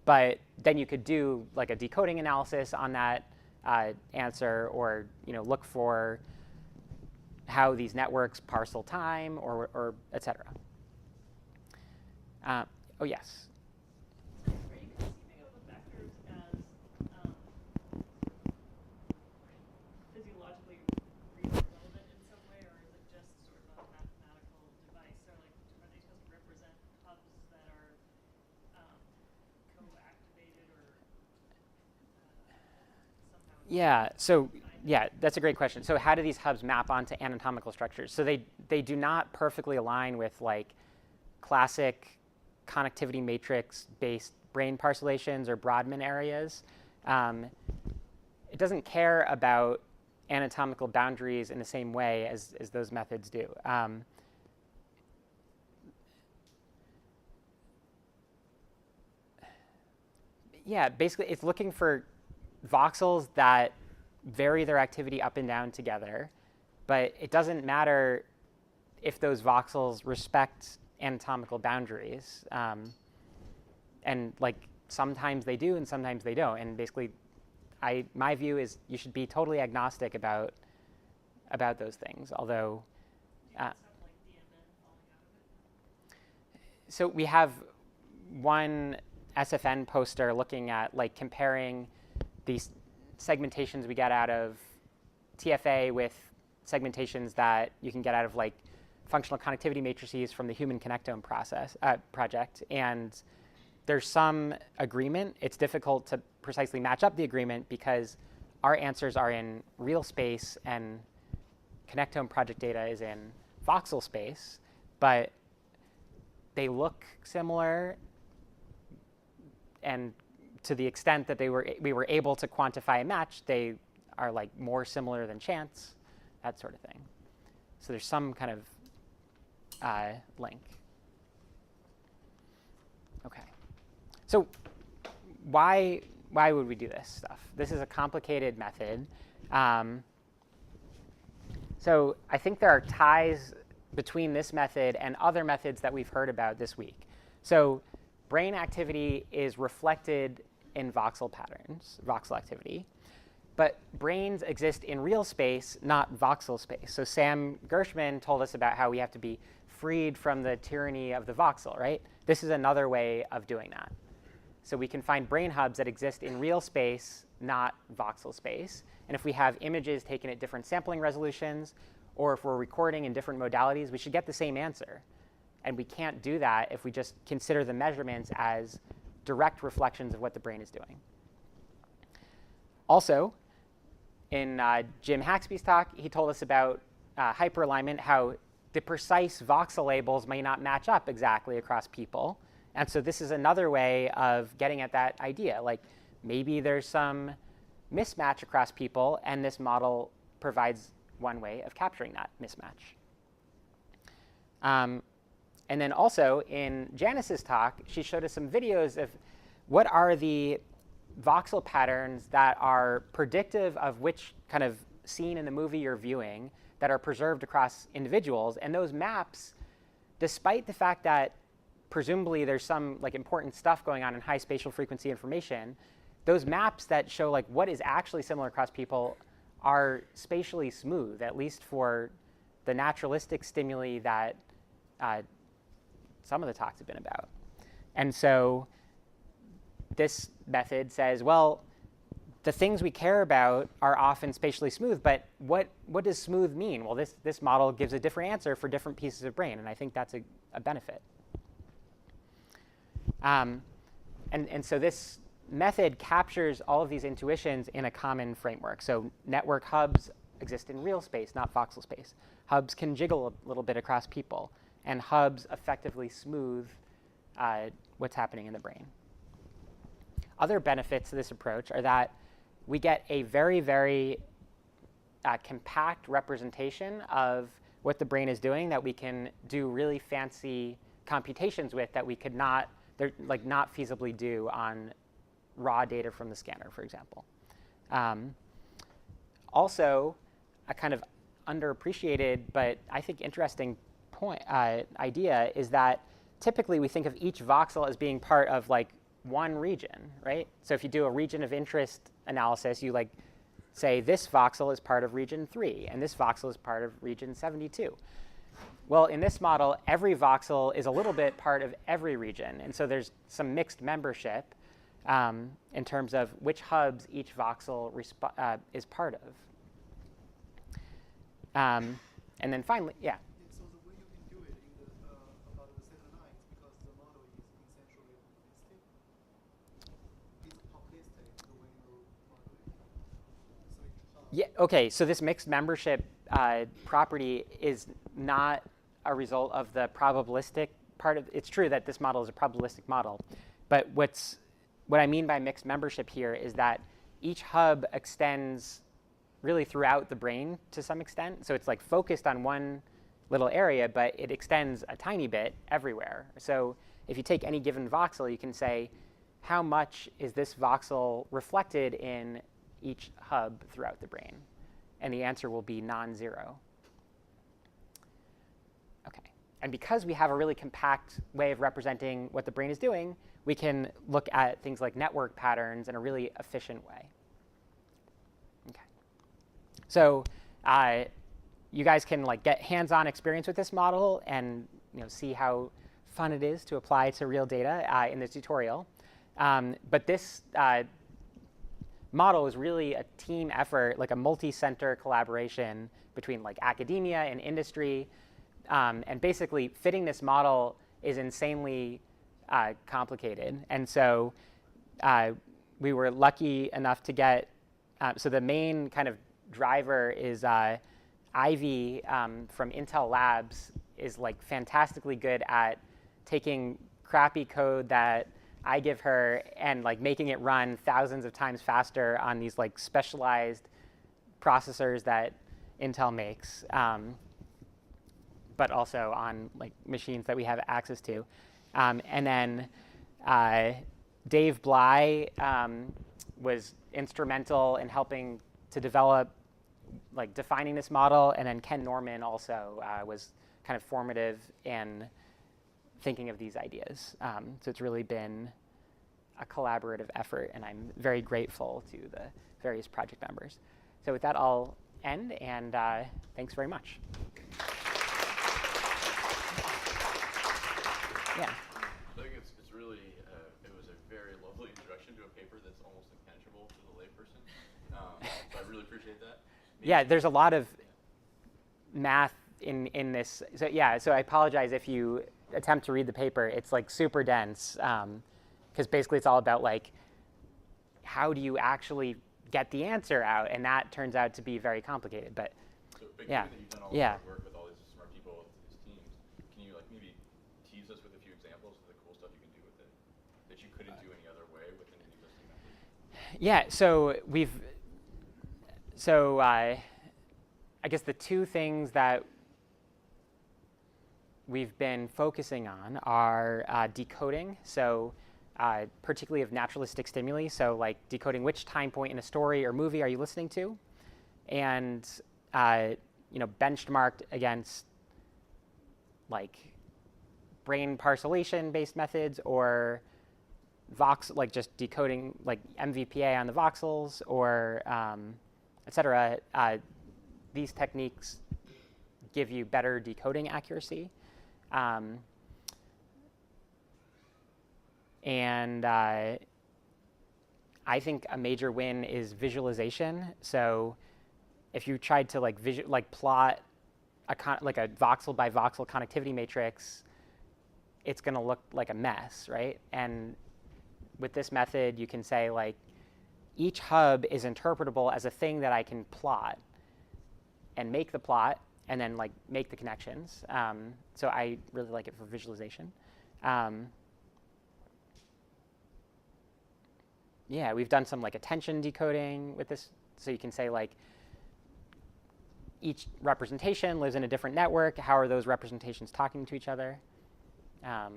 but then you could do like a decoding analysis on that answer, or look for how these networks parcel time, or et cetera. Oh yes. Yeah, so yeah, that's a great question. So how do these hubs map onto anatomical structures? So they do not perfectly align with like classic connectivity matrix based brain parcellations or Brodmann areas. It doesn't care about anatomical boundaries in the same way as those methods do. Yeah, basically it's looking for voxels that vary their activity up and down together, but it doesn't matter if those voxels respect anatomical boundaries. And like sometimes they do and sometimes they don't. And basically, my view is you should be totally agnostic about those things. Although, Stuff like DMN falling out of it. so we have one SFN poster looking at like comparing these segmentations we get out of TFA with segmentations that you can get out of like functional connectivity matrices from the Human Connectome project. And there's some agreement. It's difficult to precisely match up the agreement because our answers are in real space and Connectome project data is in voxel space, but they look similar. And to the extent that we were able to quantify a match, they are like more similar than chance, that sort of thing. So there's some kind of link. Okay. So why would we do this stuff? This is a complicated method. So I think there are ties between this method and other methods that we've heard about this week. So brain activity is reflected in voxel patterns, voxel activity. But brains exist in real space, not voxel space. So Sam Gershman told us about how we have to be freed from the tyranny of the voxel, right? This is another way of doing that. So we can find brain hubs that exist in real space, not voxel space. And if we have images taken at different sampling resolutions, or if we're recording in different modalities, we should get the same answer. And we can't do that if we just consider the measurements as direct reflections of what the brain is doing. Also, in Jim Haxby's talk, he told us about hyperalignment, how the precise voxel labels may not match up exactly across people. And so this is another way of getting at that idea. Like maybe there's some mismatch across people, and this model provides one way of capturing that mismatch. And then also in Janice's talk, she showed us some videos of what are the voxel patterns that are predictive of which kind of scene in the movie you're viewing that are preserved across individuals. And those maps, despite the fact that presumably there's some like important stuff going on in high spatial frequency information, those maps that show like what is actually similar across people are spatially smooth, at least for the naturalistic stimuli that some of the talks have been about. And so this method says, well, the things we care about are often spatially smooth, but what does smooth mean? Well, this model gives a different answer for different pieces of brain, and I think that's a benefit. And so this method captures all of these intuitions in a common framework. So network hubs exist in real space, not voxel space. Hubs can jiggle a little bit across people, and hubs effectively smooth what's happening in the brain. Other benefits of this approach are that we get a very, very compact representation of what the brain is doing that we can do really fancy computations with that we could not feasibly do on raw data from the scanner, for example. Also, a kind of underappreciated but I think interesting idea is that typically we think of each voxel as being part of like one region, right? So if you do a region of interest analysis, you like say this voxel is part of region 3 and this voxel is part of region 72. Well, in this model, every voxel is a little bit part of every region, and so there's some mixed membership in terms of which hubs each voxel is part of. And then finally, yeah. So the way you can do it about the center lines, because the model is essentially optimistic, is optimistic the way you model it. Yeah, okay, so this mixed membership property is not a result of the probabilistic part of, it's true that this model is a probabilistic model, but what I mean by mixed membership here is that each hub extends really throughout the brain to some extent. So it's like focused on one little area, but it extends a tiny bit everywhere. So if you take any given voxel, you can say, how much is this voxel reflected in each hub throughout the brain? And the answer will be non-zero. Okay. And because we have a really compact way of representing what the brain is doing, we can look at things like network patterns in a really efficient way. Okay. So you guys can like get hands-on experience with this model and see how fun it is to apply to real data in this tutorial. But this model is really a team effort, like a multi-center collaboration between like academia and industry. And basically fitting this model is insanely complicated. And so we were lucky enough to get, so the main kind of driver is Ivy from Intel Labs is like fantastically good at taking crappy code that I give her and like making it run thousands of times faster on these like specialized processors that Intel makes, but also on like machines that we have access to. And then Dave Bly was instrumental in helping to develop, like defining this model, and then Ken Norman also was kind of formative in thinking of these ideas. So it's really been a collaborative effort, and I'm very grateful to the various project members. So with that, I'll end, and thanks very much. Yeah. I think it's really, it was a very lovely introduction to a paper that's almost impenetrable to the layperson. So I really appreciate that. Yeah, there's a lot of math in this. So yeah, so I apologize if you attempt to read the paper. It's like super dense, because basically it's all about like, how do you actually get the answer out? And that turns out to be very complicated. But so yeah, that you've done all this hard work with all these smart people, with these teams, can you like maybe tease us with a few examples of the cool stuff you can do with it that you couldn't do any other way with an existing method? Yeah, so I guess the two things that we've been focusing on are decoding, so particularly of naturalistic stimuli, so like decoding which time point in a story or movie are you listening to, and benchmarked against like brain parcellation based methods or like just decoding like MVPA on the voxels or et cetera. These techniques give you better decoding accuracy. And I think a major win is visualization. So if you tried to like plot like a voxel by voxel connectivity matrix, it's going to look like a mess, right? And with this method, you can say like each hub is interpretable as a thing that I can plot and make the plot and then like make the connections. So I really like it for visualization. Yeah, we've done some like attention decoding with this. So you can say like each representation lives in a different network. How are those representations talking to each other? Yeah.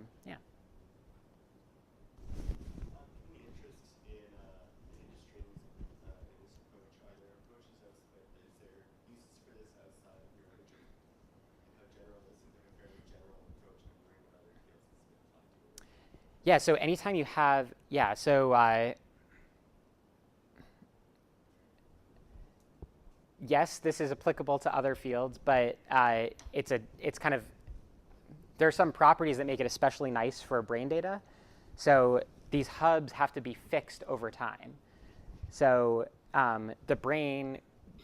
Any interest in industries in this approach? Are there approaches is there uses for this outside of your literature? And how general this is like a fairly general approach and wondering what other fields this has been applied to? Yeah, so anytime you have, yes, this is applicable to other fields, but it's kind of, there are some properties that make it especially nice for brain data. So these hubs have to be fixed over time. So the brain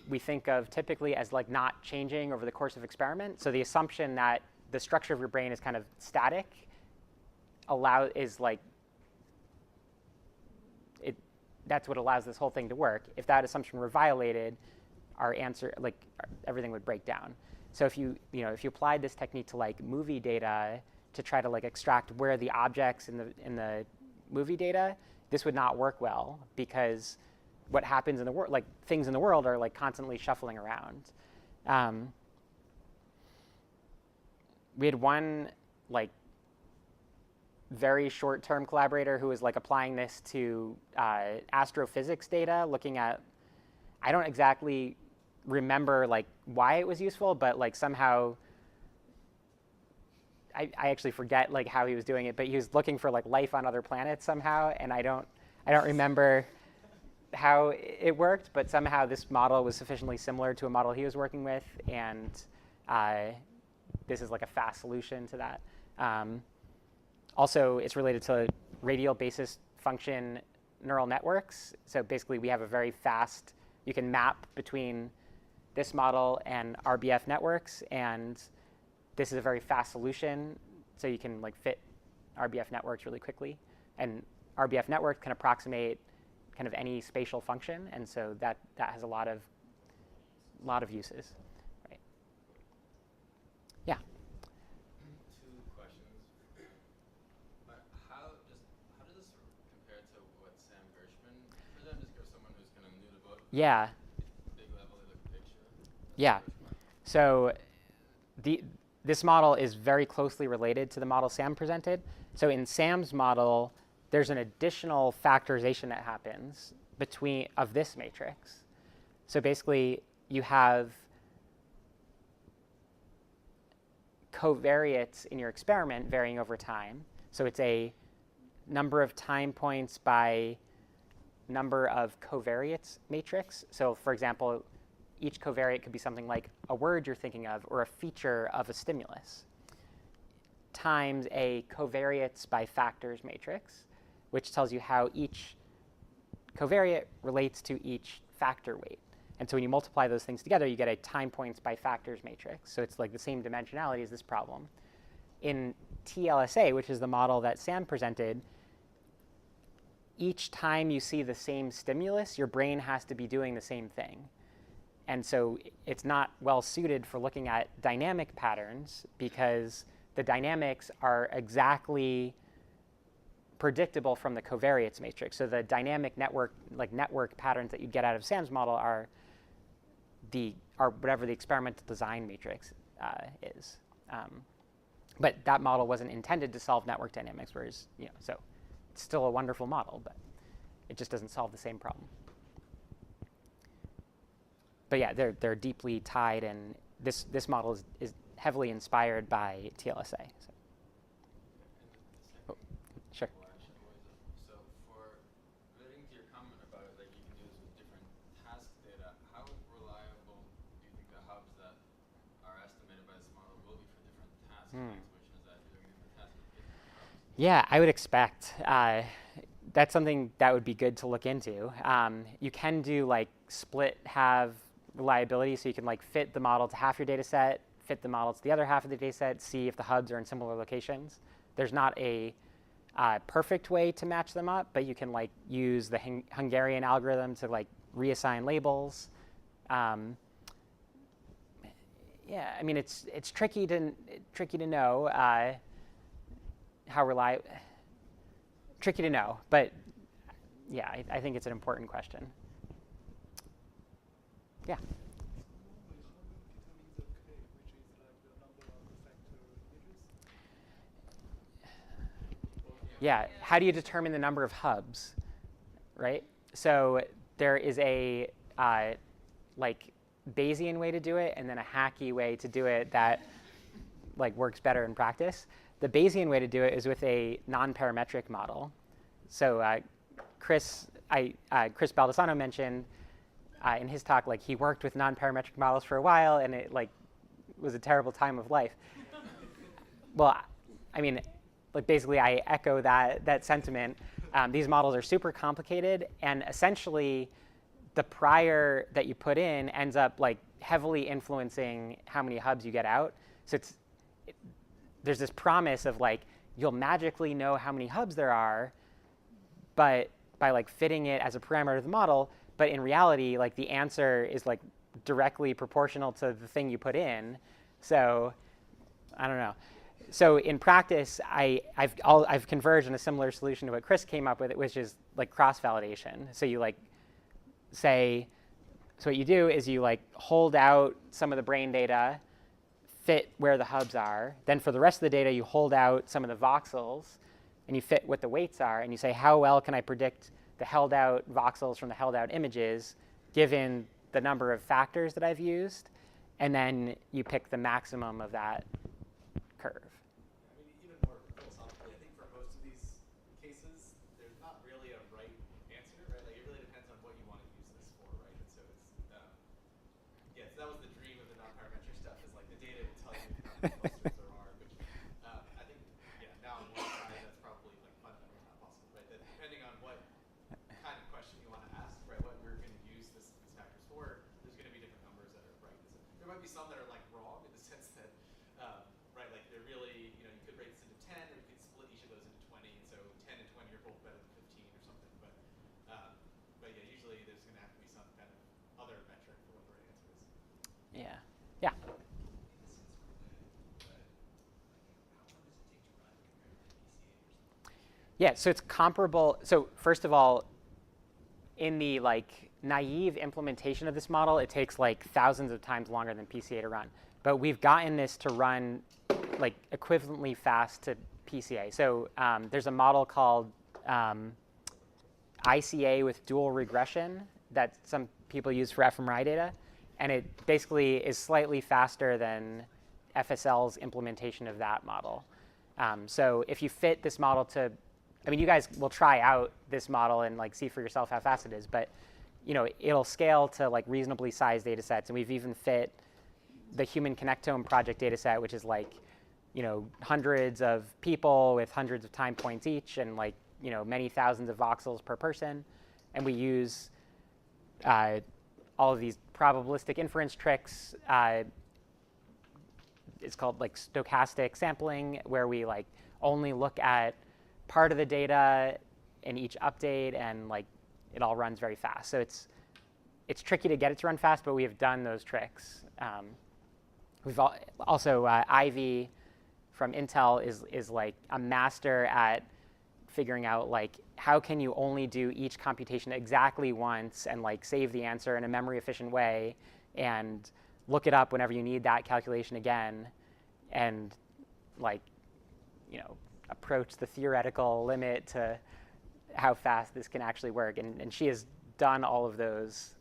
we think of typically as like not changing over the course of experiment. So the assumption that the structure of your brain is kind of static that's what allows this whole thing to work. If that assumption were violated, our answer, like everything would break down. So if you applied this technique to like movie data to try to like extract where the objects in the movie data, this would not work well, because what happens in the world, like things in the world, are like constantly shuffling around. We had one like very short-term collaborator who was like applying this to astrophysics data, looking at, I don't exactly remember like why it was useful, but like somehow I actually forget like how he was doing it, but he was looking for like life on other planets somehow, and I don't remember how it worked, but somehow this model was sufficiently similar to a model he was working with, and this is like a fast solution to that. Also, it's related to radial basis function neural networks. So basically, we have a very fast, you can map between this model and RBF networks, and this is a very fast solution. So you can like fit RBF networks really quickly, and RBF networks can approximate kind of any spatial function, and so that has a lot of uses. Right. Yeah. Two questions. How does this compare to what Sam Gershman presented? Just give someone who's kind of new to book. Yeah. Big level, like picture. Yeah. So this model is very closely related to the model Sam presented. So in Sam's model, there's an additional factorization that happens of this matrix. So basically, you have covariates in your experiment varying over time. So it's a number of time points by number of covariates matrix. So for example, each covariate could be something like a word you're thinking of or a feature of a stimulus, times a covariates by factors matrix, which tells you how each covariate relates to each factor weight. And so when you multiply those things together, you get a time points by factors matrix. So it's like the same dimensionality as this problem. In TLSA, which is the model that Sam presented, each time you see the same stimulus, your brain has to be doing the same thing. And so it's not well suited for looking at dynamic patterns, because the dynamics are exactly predictable from the covariates matrix. So the dynamic network, like network patterns that you get out of Sam's model are whatever the experimental design matrix is. But that model wasn't intended to solve network dynamics, whereas, so it's still a wonderful model, but it just doesn't solve the same problem. But yeah, they're deeply tied, and this model is heavily inspired by TLSA. So. Oh, sure. So for relating to your comment about it, like you can do this with different task data, how reliable do you think the hubs that are estimated by this model will be for different tasks? Which is that doing different tasks with different hubs? Yeah, I would expect. That's something that would be good to look into. You can do like split half reliability, so you can like fit the model to half your data set, fit the model to the other half of the data set, see if the hubs are in similar locations. There's not a perfect way to match them up, but you can like use the Hungarian algorithm to like reassign labels. Yeah, I mean it's tricky to know how reliable. Tricky to know, but yeah, I think it's an important question. Yeah. Yeah, how do you determine the number of hubs, right? So there is a like Bayesian way to do it, and then a hacky way to do it that like works better in practice. The Bayesian way to do it is with a non-parametric model. So Chris Baldessano mentioned in his talk, like he worked with non-parametric models for a while, and it like was a terrible time of life. Well, I mean, like basically I echo that sentiment. These models are super complicated, and essentially the prior that you put in ends up like heavily influencing how many hubs you get out. So there's this promise of like you'll magically know how many hubs there are, but by like fitting it as a parameter of the model. But in reality, like the answer is like directly proportional to the thing you put in. So I don't know. So in practice, I've converged in a similar solution to what Chris came up with, which is like cross-validation. So you like say, so what you do is you like hold out some of the brain data, fit where the hubs are. Then for the rest of the data, you hold out some of the voxels, and you fit what the weights are. And you say, how well can I predict the held out voxels from the held out images, given the number of factors that I've used? And then you pick the maximum of that curve. I mean, even more philosophically, I think for most of these cases, there's not really a right answer, right? Like it really depends on what you want to use this for, right? And so it's, yeah, so that was the dream of the non-parametric stuff, is like the data will tell you how many clusters there are, which I think, yeah, now on one side, that's probably like fundamentally not possible, right? That depending on what kind of question you want to ask, right, what we're going to use these factors for, there's going to be different numbers that are right. So there might be some that are like wrong in the sense that, right, like they're really, you know, you could rate this into 10, or you could split each of those into 20, and so 10 and 20 are both better than 15 or something. But yeah, usually there's going to have to be some kind of other metric for what the right answer is. Yeah. Yeah. Yeah, so it's comparable. So first of all, in the like naive implementation of this model, it takes like thousands of times longer than PCA to run. But we've gotten this to run like equivalently fast to PCA. So there's a model called ICA with dual regression that some people use for fMRI data. And it basically is slightly faster than FSL's implementation of that model. So if you fit this model to, I mean, you guys will try out this model and like see for yourself how fast it is, but you know, it'll scale to like reasonably sized data sets. And we've even fit the Human Connectome project data set, which is like, you know, hundreds of people with hundreds of time points each and like, you know, many thousands of voxels per person. And we use all of these probabilistic inference tricks. It's called like stochastic sampling, where we like only look at part of the data in each update, and like it all runs very fast. So it's tricky to get it to run fast, but we have done those tricks. We've also Ivy from Intel is like a master at figuring out like how can you only do each computation exactly once and like save the answer in a memory efficient way and look it up whenever you need that calculation again, and like, you know, approach the theoretical limit to how fast this can actually work. And she has done all of those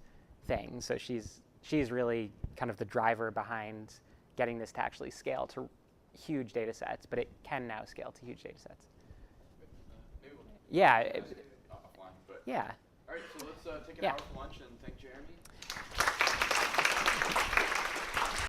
things. So she's really kind of the driver behind getting this to actually scale to huge data sets, but it can now scale to huge data sets. Maybe we'll Yeah. offline, but Yeah. all right, so let's take an hour for lunch and thank Jeremy.